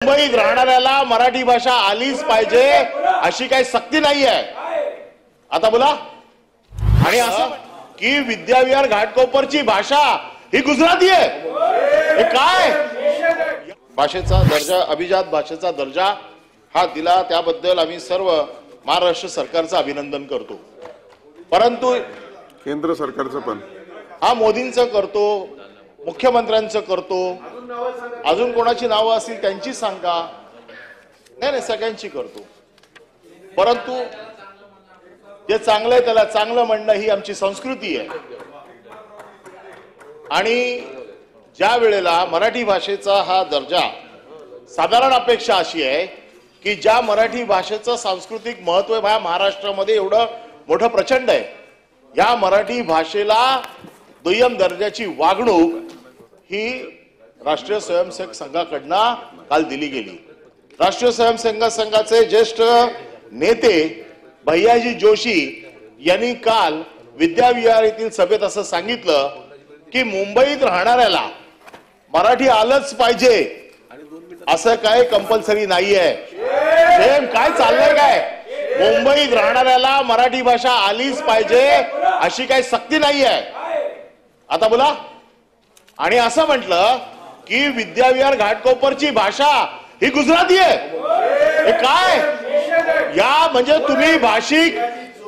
मुंबईत राहणाऱ्याला मराठी भाषा आलीच पाहिजे अशी काही सक्ती नाही आहे। आता बोला। आणि असं की विद्याविहार घाटकोपरची भाषा ही गुजराती आहे, हे काय? भाषेचा दर्जा, अभिजात भाषेचा दर्जा हा दिला त्याबद्दल आम्ही सर्व महाराष्ट्र सरकारचं अभिनंदन करतो। परंतु केंद्र सरकारचं पण हा मोदींचं करतो, मुख्यमंत्र्यांचं करतो, अजून कोणाची नावं असतील त्यांची सांगा, नाही सगळ्यांची करतो। परंतु जे चांगलं आहे त्याला चांगलं म्हणणं ही आमची संस्कृती आहे। आणि ज्या वेळेला मराठी भाषेचा हा दर्जा, साधारण अपेक्षा अशी आहे की ज्या मराठी भाषेचं सांस्कृतिक महत्त्व महाराष्ट्रामध्ये एवढं मोठं प्रचंड आहे, या मराठी भाषेला दुय्यम दर्जाची वागणूक ही राष्ट्रीय स्वयंसेवक संघाकडनं काल दिली गेली। राष्ट्रीय स्वयंसेवक संघाचे ज्येष्ठ नेते भैयाजी जोशी यांनी काल विद्याविहार येथील सभेत असं सांगितलं की मुंबईत राहणाऱ्याला मराठी आलंच पाहिजे असं काय कंपल्सरी नाहीये। काय चाललंय काय? मुंबईत राहणाऱ्याला मराठी भाषा आलीच पाहिजे अशी काही सक्ती नाहीये। आता बोला। आणि असं म्हटलं की विद्याविहार घाटकोपरची भाषा ही गुजराती आहे, हे काय? या म्हणजे तुम्ही भाषिक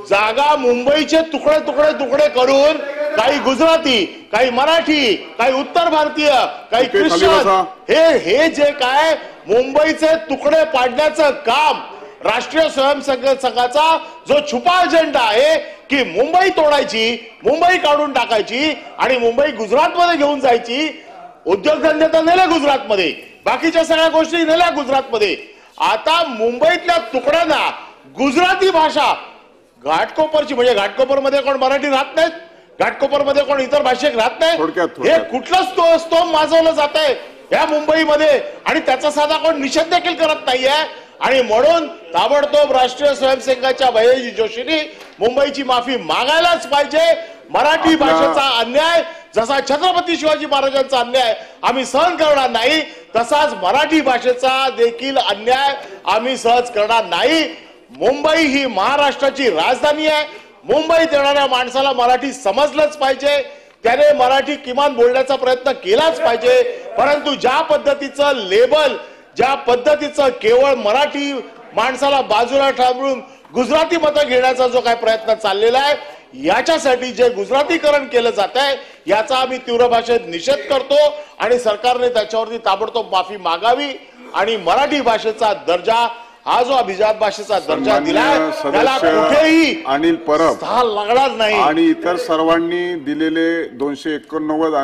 जागा मुंबईचे तुकडे तुकडे तुकडे करून काही गुजराती, काही मराठी, काही उत्तर भारतीय, काही ख्रिश्चन, हे जे काय मुंबईचे तुकडे पाडण्याचं काम राष्ट्रीय स्वयंसेवक संघाचा जो छुपा अजेंडा आहे की मुंबई तोडायची, मुंबई काढून टाकायची आणि मुंबई गुजरातमध्ये घेऊन जायची। उद्योगधंदे तर नेले गुजरातमध्ये, बाकीच्या सगळ्या गोष्टी नेल्या गुजरातमध्ये। आता मुंबईतल्या तुकड्यांना गुजराती भाषा घाटकोपरची, म्हणजे घाटकोपरमध्ये कोण मराठी राहत नाहीत, घाटकोपरमध्ये कोण इतर भाषिक राहत नाही, हे कुठलं स्तोम माजवलं जात आहे या मुंबईमध्ये आणि त्याचा साधा कोण निषेध देखील करत नाहीये। आणि म्हणून ताबडतोब राष्ट्रीय स्वयंसेवकाच्या भैयाजी जोशींनी मुंबईची माफी मागायलाच पाहिजे। मराठी भाषेचा अन्याय जसा छत्रपती शिवाजी महाराजांचा अन्याय आम्ही सहन करणार नाही, तसाच मराठी भाषेचा देखील अन्याय आम्ही सहज करणार नाही। मुंबई ही महाराष्ट्राची राजधानी आहे, मुंबईत येणाऱ्या माणसाला मराठी समजलंच पाहिजे, त्याने मराठी किमान बोलण्याचा प्रयत्न केलाच पाहिजे। परंतु ज्या पद्धतीचं लेबल, ज्या पद्धतीचं केवळ मराठी माणसाला बाजूला थांबवून गुजराती मतं घेण्याचा जो काय प्रयत्न चाललेला आहे, याच्यासाठी जे गुजरातीकरण केलं जात आहे याचा आम्ही तीव्र भाषेत निषेध करतो आणि सरकारने त्याच्यावरती ताबडतोब माफी मागावी आणि मराठी भाषेचा दर्जा, हा जो अभिजात भाषेचा दर्जा दिलाय त्याला कुठेही अनिल परब लागणार नाही आणि इतर सर्वांनी दिलेले 289